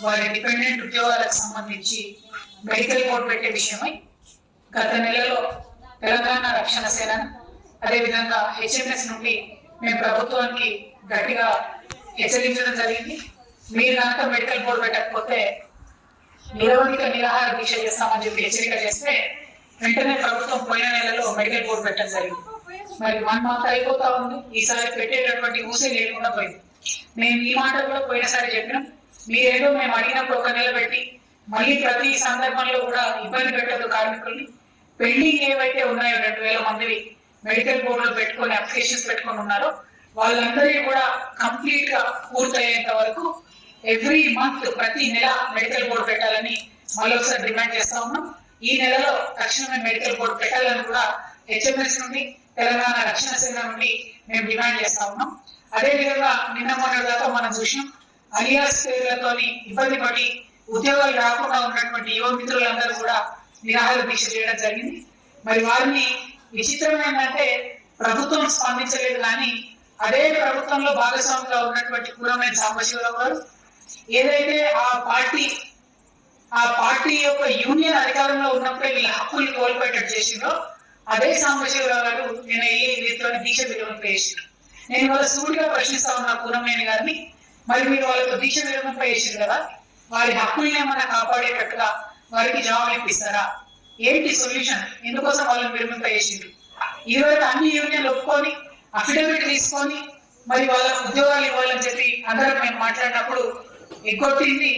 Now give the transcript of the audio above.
వారి డిపెండెంట్ ఉద్యోగాలకు సంబంధించి మెడికల్ బోర్డు పెట్టే విషయమై గత నెలలో తెలంగాణ రక్షణ సేన అదేవిధంగా హెచ్ఎంఎస్ నుండి మేము ప్రభుత్వానికి గట్టిగా హెచ్చరించడం జరిగింది. మీరు కనుక మెడికల్ బోర్డు పెట్టకపోతే నిరవధిక నిరాహార దీక్ష చేస్తామని చెప్పి హెచ్చరిక చేస్తే వెంటనే ప్రభుత్వం పోయిన నెలలో మెడికల్ బోర్డు పెట్టడం జరిగింది. మరి 1 month అయిపోతా ఉంది, ఈసారి పెట్టేటటువంటి ఊసే లేకుండా పోయింది. మేము ఈ మాట కూడా పోయినసారి చెప్పినాం, మీరేదో మేము అడిగినప్పుడు 1 నెల పెట్టి మళ్ళీ ప్రతి సందర్భంలో కూడా ఇబ్బంది పెట్టదు కార్మికుల్ని. పెండింగ్ ఏవైతే ఉన్నాయో 2000 మంది మెడికల్ బోర్డులో పెట్టుకొని అప్లికేషన్స్ పెట్టుకొని ఉన్నారో వాళ్ళందరినీ కూడా కంప్లీట్ గా పూర్తయ్యేంత వరకు ఎవ్రీ మంత్ ప్రతి నెల మెడికల్ బోర్డు పెట్టాలని మళ్ళీ ఒకసారి డిమాండ్ చేస్తా ఉన్నాం. ఈ నెలలో తక్షణమే మెడికల్ బోర్డు పెట్టాలని కూడా హెచ్ఎంఎస్ నుండి తెలంగాణ రక్షణ సేన నుండి మేము డిమాండ్ చేస్తా ఉన్నాం. అదే విధంగా నిన్న మొన్న దాకా మనం చూసినాం, అలియాస్ పేర్లతోని ఇబ్బంది పడి ఉద్యోగాలు రాకుండా ఉన్నటువంటి యువ మిత్రులందరూ కూడా నిరాహార దీక్ష చేయడం జరిగింది. మరి వారిని విచిత్రం ఏంటంటే ప్రభుత్వం స్పందించలేదు, కానీ అదే ప్రభుత్వంలో భాగస్వామిగా ఉన్నటువంటి కూరమేని సాంబశివరావు గారు ఏదైతే ఆ పార్టీ యొక్క యూనియన్ అధికారంలో ఉన్నప్పుడే వీళ్ళ హక్కుల్ని కోల్పోయేటట్టు చేసిందో అదే సాంబశివరావు గారు నేను వీరితో దీక్ష విరమణ చేసిండ్రు. నేను వాళ్ళ సూటిగా ప్రశ్నిస్తా ఉన్నా కూరమేని గారిని, మరి మీరు వాళ్ళతో దీక్ష విరమణ చేసిండ్రు కదా, వారి హక్కుల్ని ఏమన్నా కాపాడేటట్టుగా వారికి జవాబు ఇప్పిస్తారా? ఏంటి సొల్యూషన్? ఎందుకోసం వాళ్ళని విరమణ చేసిండ్రు? ఈ రోజు అన్ని యూనియన్లు ఒప్పుకొని అఫిడవిట్ తీసుకొని మరి వాళ్ళ ఉద్యోగాలు ఇవ్వాలని చెప్పి అందరం మేము మాట్లాడినప్పుడు ఎగ్గొట్టింది